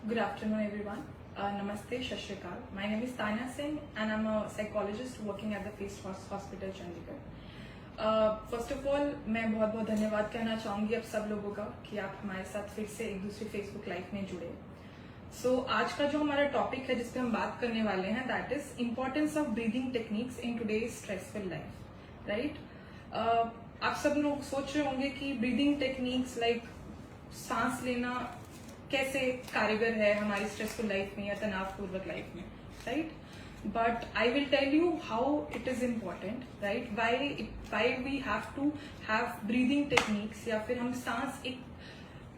Good afternoon, everyone. Namaste, Shat Shri Akal. My name is Tanya Singh, and I'm a psychologist working at the Face Hospital, Chandigarh. First of all मैं बहुत बहुत धन्यवाद कहना चाहूंगी आप सब लोगों का कि आप हमारे साथ फिर से एक दूसरे फेसबुक लाइव में जुड़े। आज का जो हमारा टॉपिक है जिस पे हम बात करने वाले हैं that is importance of breathing techniques in today's stressful life. Right, आप सब लोग सोच रहे होंगे कि ब्रीदिंग टेक्निक्स लाइक सांस लेना कैसे कारगर है हमारी स्ट्रेसफुल लाइफ में या तनावपूर्वक लाइफ में। Right, but I will tell you how it is important, right? Why we have to have breathing techniques या फिर हम सांस एक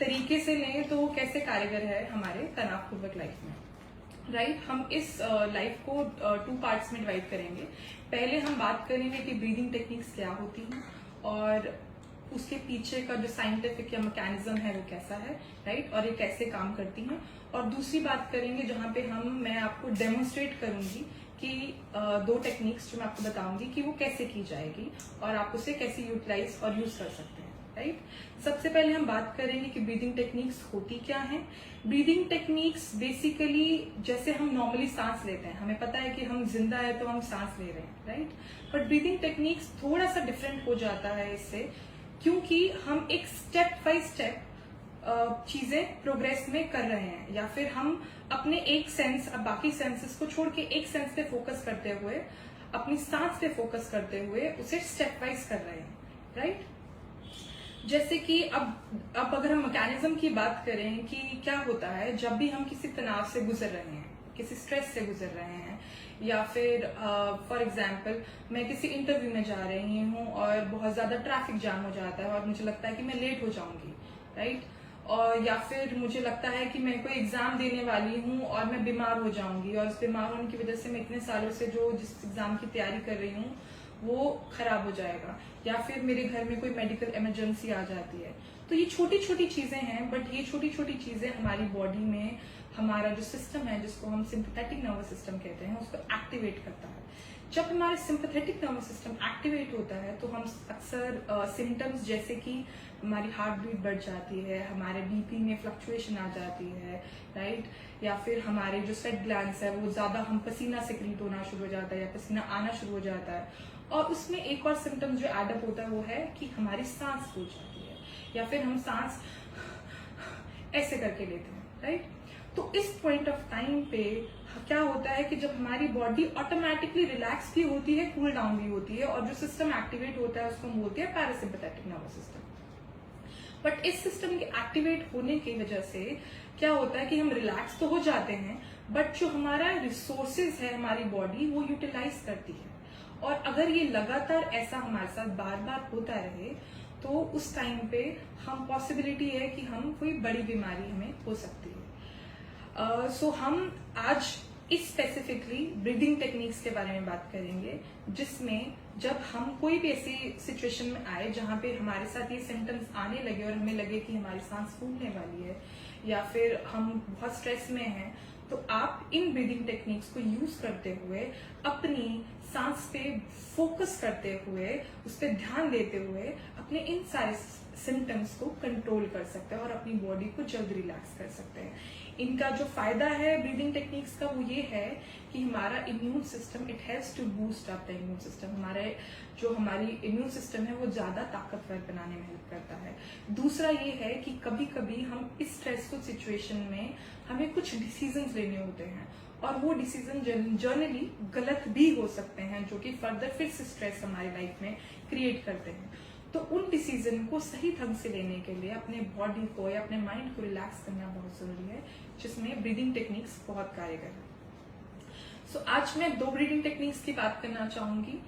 तरीके से लें तो वो कैसे कारगर है हमारे तनावपूर्वक लाइफ में। राइट, हम इस लाइफ को 2 पार्ट्स में डिवाइड करेंगे। पहले हम बात करेंगे कि ब्रीदिंग टेक्निक्स क्या होती हैं और उसके पीछे का जो साइंटिफिक या मैकेनिज्म है वो कैसा है, राइट, और ये कैसे काम करती हैं। और दूसरी बात करेंगे जहां पे मैं आपको डेमोन्स्ट्रेट करूंगी कि 2 टेक्निक्स जो मैं आपको बताऊंगी कि वो कैसे की जाएगी और आप उसे कैसे यूटिलाइज और यूज कर सकते हैं। राइट, सबसे पहले हम बात करेंगे कि ब्रीदिंग टेक्निक्स होती क्या है। ब्रीदिंग टेक्निक्स बेसिकली जैसे हम नॉर्मली सांस लेते हैं, हमें पता है कि हम जिंदा है तो हम सांस ले रहे हैं, राइट, बट ब्रीदिंग टेक्निक्स थोड़ा सा डिफरेंट हो जाता है इससे, क्योंकि हम एक स्टेप बाय स्टेप चीजें प्रोग्रेस में कर रहे हैं या फिर हम अपने एक सेंस अब बाकी सेंसेस को छोड़ के एक सेंस पे फोकस करते हुए अपनी सांस पे फोकस करते हुए उसे स्टेप वाइज कर रहे हैं। राइट, जैसे कि अब अगर हम मैकेनिज्म की बात करें कि क्या होता है जब भी हम किसी तनाव से गुजर रहे हैं, किसी स्ट्रेस से गुजर रहे हैं, या फिर फॉर एग्जाम्पल मैं किसी इंटरव्यू में जा रही हूँ और बहुत ज्यादा ट्रैफिक जाम हो जाता है और मुझे लगता है कि मैं लेट हो जाऊंगी। राइट, और या फिर मुझे लगता है कि मैं कोई एग्जाम देने वाली हूँ और मैं बीमार हो जाऊंगी और उस बीमार होने की वजह से मैं इतने सालों से जिस एग्जाम की तैयारी कर रही हूँ वो खराब हो जाएगा, या फिर मेरे घर में कोई मेडिकल इमरजेंसी आ जाती है। तो ये छोटी छोटी चीजें हैं, बट ये छोटी छोटी चीजें हमारी बॉडी में हमारा जो सिस्टम है जिसको हम सिंपैथेटिक नर्वस सिस्टम कहते हैं उसको एक्टिवेट करता है। जब हमारा सिंपैथेटिक नर्वस सिस्टम एक्टिवेट होता है तो हम अक्सर सिम्टम्स जैसे कि हमारी हार्ट बीट बढ़ जाती है, हमारे बीपी में फ्लक्चुएशन आ जाती है, राइट, या फिर हमारे जो स्वेट ग्लैंड्स है वो ज्यादा हम पसीना सिक्रीट होना शुरू हो जाता है या पसीना आना शुरू हो जाता है। और उसमें एक और सिम्टम जो एडअप होता है वो है कि हमारी सांस फूल जाती है या फिर हम सांस ऐसे करके लेते हैं। राइट, तो इस पॉइंट ऑफ टाइम पे क्या होता है कि जब हमारी बॉडी ऑटोमेटिकली रिलैक्स भी होती है, कूल डाउन भी होती है, और जो सिस्टम एक्टिवेट होता है उसको हम बोलते हैं पैरासिम्पैथेटिक नर्वस सिस्टम। बट इस सिस्टम के एक्टिवेट होने की वजह से क्या होता है कि हम रिलैक्स तो हो जाते हैं, बट जो हमारा रिसोर्सेज है हमारी बॉडी वो यूटिलाइज करती है। और अगर ये लगातार ऐसा हमारे साथ बार बार होता रहे तो उस टाइम पे हम पॉसिबिलिटी है कि हम कोई बड़ी बीमारी हमें हो सकती है। सो हम आज इस स्पेसिफिकली ब्रीदिंग टेक्निक्स के बारे में बात करेंगे, जिसमें जब हम कोई भी ऐसी सिचुएशन में आए जहां पे हमारे साथ ये सिम्टम्स आने लगे और हमें लगे कि हमारी सांस फूलने वाली है या फिर हम बहुत स्ट्रेस में हैं, तो आप इन ब्रीदिंग टेक्निक्स को यूज करते हुए अपनी सांस पे फोकस करते हुए उस पर ध्यान देते हुए अपने इन सारे सिम्टम्स को कंट्रोल कर सकते हैं और अपनी बॉडी को जल्द रिलैक्स कर सकते हैं। इनका जो फायदा है ब्रीदिंग टेक्निक्स का वो ये है कि हमारा immune system it helps to boost up the immune system. हमारी इम्यून सिस्टम है वो ज्यादा ताकतवर बनाने में हेल्प करता है। दूसरा ये है कि कभी कभी हम इस स्ट्रेसफुल सिचुएशन में हमें कुछ डिसीजंस लेने होते हैं और वो डिसीजन जनरली गलत भी हो सकते हैं जो कि फर्दर फिर से स्ट्रेस हमारी लाइफ में क्रिएट करते हैं। तो उन डिसीजन को सही ढंग से लेने के लिए अपने बॉडी को या अपने माइंड को रिलैक्स करना बहुत जरूरी है, जिसमें ब्रीदिंग टेक्निक्स बहुत कारगर है। आज मैं 2 ब्रीदिंग टेक्निक्स की बात करना चाहूंगी।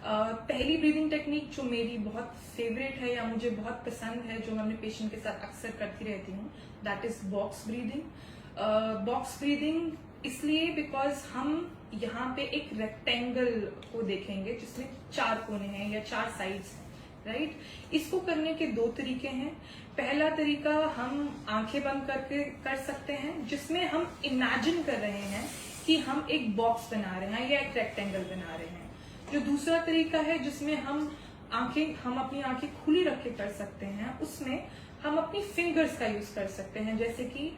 पहली ब्रीदिंग टेक्निक जो मेरी बहुत फेवरेट है या मुझे बहुत पसंद है, जो मैं अपने पेशेंट के साथ अक्सर करती रहती हूँ, that is box breathing. Box breathing इसलिए बिकॉज हम यहाँ पे एक रेक्टेंगल को देखेंगे जिसमें 4 कोने हैं या 4 साइड्स हैं। राइट, इसको करने के 2 तरीके हैं। पहला तरीका हम आंखें बंद करके कर सकते हैं, जिसमें हम इमेजिन कर रहे हैं कि हम एक बॉक्स बना रहे हैं या एक रेक्टेंगल बना रहे हैं। जो दूसरा तरीका है जिसमें हम अपनी आंखें खुली रख के कर सकते हैं, उसमें हम अपनी फिंगर्स का यूज कर सकते हैं। जैसे कि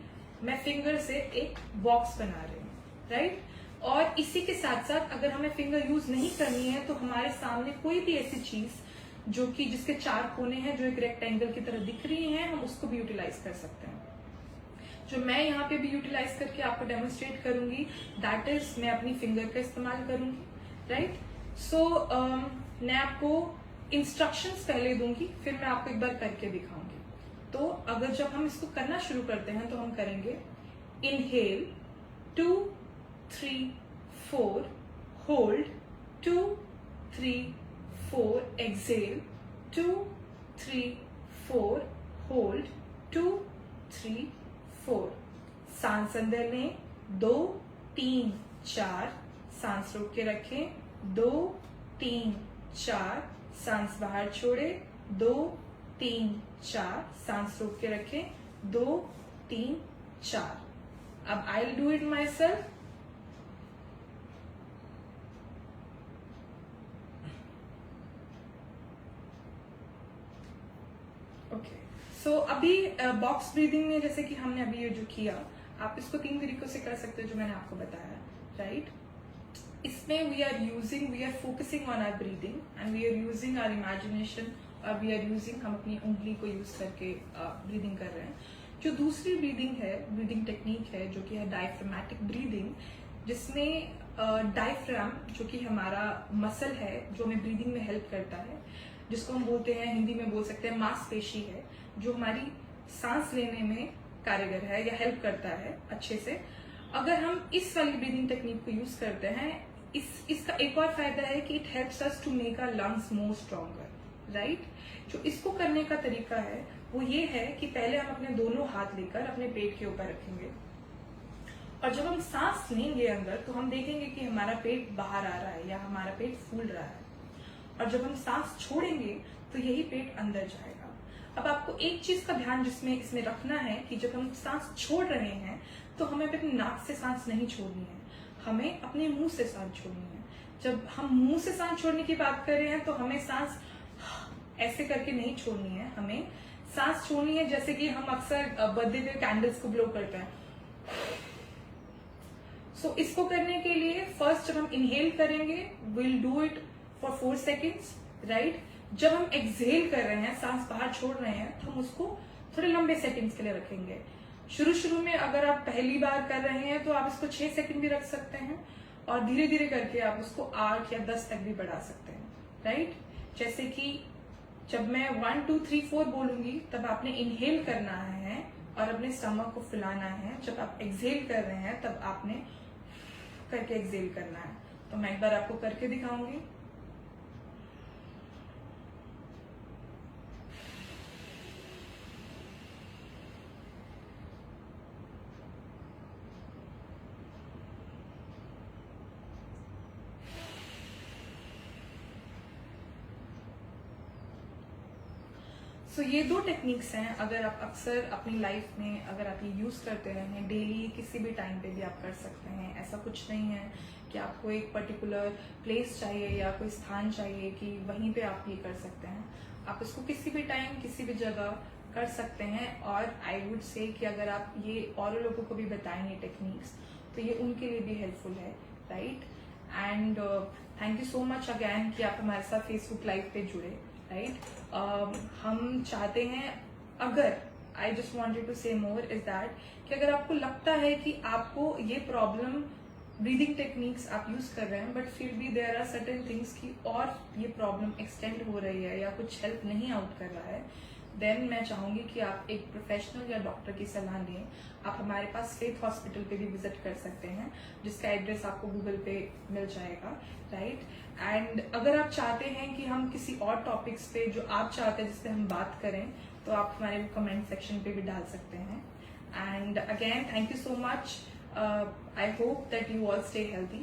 मैं फिंगर से एक बॉक्स बना रही हूँ, राइट। और इसी के साथ साथ अगर हमें फिंगर यूज नहीं करनी है तो हमारे सामने कोई भी ऐसी चीज जो कि जिसके 4 कोने हैं, जो एक रेक्टेंगल की तरह दिख रही हैं, हम उसको भी यूटिलाइज कर सकते हैं। जो मैं यहाँ पे भी यूटिलाइज करके आपको डेमोन्स्ट्रेट करूंगी, दैट इज मैं अपनी फिंगर का इस्तेमाल करूंगी, राइट। सो मैं आपको इंस्ट्रक्शंस पहले दूंगी, फिर मैं आपको एक बार करके दिखाऊंगी। तो अगर जब हम इसको करना शुरू करते हैं तो हम करेंगे इनहेल 2 3 4, होल्ड 2 3 4, एक्सेल 2 3 4, होल्ड 2 3 4। सांस अंदर लें 2 3 4, सांस रोक के रखें 2 3 4, सांस बाहर छोड़े 2 3 4, सांस रोक के रखें 2 3 4। अब I will do it myself. Okay, so अभी बॉक्स ब्रीदिंग में जैसे कि हमने अभी ये जो किया, आप इसको 3 तरीकों से कर सकते हो जो मैंने आपको बताया, राइट। इसमें we are focusing on our breathing and we are using our imagination, और वी आर यूजिंग, हम अपनी उंगली को यूज करके ब्रीदिंग कर रहे हैं। जो दूसरी ब्रीदिंग है, ब्रीदिंग टेक्निक है, जो कि है डायफ्रामेटिक ब्रीदिंग, जिसमें डायफ्राम जो कि हमारा मसल है जो हमें ब्रीदिंग में हेल्प करता है, जिसको हम बोलते हैं, हिंदी में बोल सकते हैं मांसपेशी है, जो हमारी सांस लेने में कारगर है या हेल्प करता है अच्छे से। अगर हम इस वाली ब्रीदिंग टेक्निक को यूज करते हैं, इसका एक और फायदा है कि it helps us to make our lungs more stronger, right. जो इसको करने का तरीका है वो ये है कि पहले हम अपने दोनों हाथ लेकर अपने पेट के ऊपर रखेंगे, और जब हम सांस लेंगे अंदर तो हम देखेंगे कि हमारा पेट बाहर आ रहा है या हमारा पेट फूल रहा है, और जब हम सांस छोड़ेंगे तो यही पेट अंदर जाएगा। अब आपको एक चीज का ध्यान जिसमें इसमें रखना है कि जब हम सांस छोड़ रहे हैं तो हमें अपने नाक से सांस नहीं छोड़नी है, हमें अपने मुंह से सांस छोड़नी है। जब हम मुंह से सांस छोड़ने की बात कर रहे हैं तो हमें सांस ऐसे करके नहीं छोड़नी है, हमें सांस छोड़नी है जैसे कि हम अक्सर बर्थडे पे कैंडल्स को ब्लो करते हैं। सो इसको करने के लिए फर्स्ट जब हम इनहेल करेंगे, will do it for 4 seconds, right. जब हम एक्सहेल कर रहे हैं, सांस बाहर छोड़ रहे हैं, तो हम उसको थोड़े लंबे सेकेंड्स के लिए रखेंगे। शुरू में अगर आप पहली बार कर रहे हैं तो आप इसको 6 सेकेंड भी रख सकते हैं, और धीरे धीरे करके आप उसको 8 या 10 तक भी बढ़ा सकते हैं, राइट। जैसे कि जब मैं 1 2 3 4 बोलूंगी तब आपने इनहेल करना है और अपने स्टमक को फुलाना है। जब आप एक्सहेल कर रहे हैं तब आपने करके एक्सहेल करना है। तो मैं एक बार आपको करके दिखाऊंगी। सो ये 2 टेक्निक्स हैं, अगर आप अक्सर अपनी लाइफ में अगर आप ये यूज करते रहें डेली, किसी भी टाइम पे भी आप कर सकते हैं। ऐसा कुछ नहीं है कि आपको एक पर्टिकुलर प्लेस चाहिए या कोई स्थान चाहिए कि वहीं पे आप ये कर सकते हैं। आप इसको किसी भी टाइम किसी भी जगह कर सकते हैं, और आई वुड से कि अगर आप ये और लोगों को भी बताएंगे टेक्निक्स तो ये उनके लिए भी हेल्पफुल है, right. And thank you so much again कि आप हमारे साथ फेसबुक लाइव पे जुड़े, राइट। हम चाहते हैं, अगर आई जस्ट वॉन्टेड टू से मोर इज दैट कि अगर आपको लगता है कि आपको ये प्रॉब्लम ब्रीदिंग टेक्निक्स आप यूज कर रहे हैं बट फिर भी देयर आर सर्टेन थिंग्स की और ये प्रॉब्लम एक्सटेंड हो रही है या कुछ हेल्प नहीं आउट कर रहा है, देन मैं चाहूंगी कि आप एक प्रोफेशनल या डॉक्टर की सलाह लें। आप हमारे पास फेथ हॉस्पिटल पे भी विजिट कर सकते हैं, जिसका एड्रेस आपको गूगल पे मिल जाएगा, राइट। एंड अगर आप चाहते हैं कि हम किसी और टॉपिक्स पे जो आप चाहते हैं जिस पे हम बात करें, तो आप हमारे कमेंट सेक्शन पे भी डाल सकते हैं। And again thank you so much. I hope that you all stay healthy.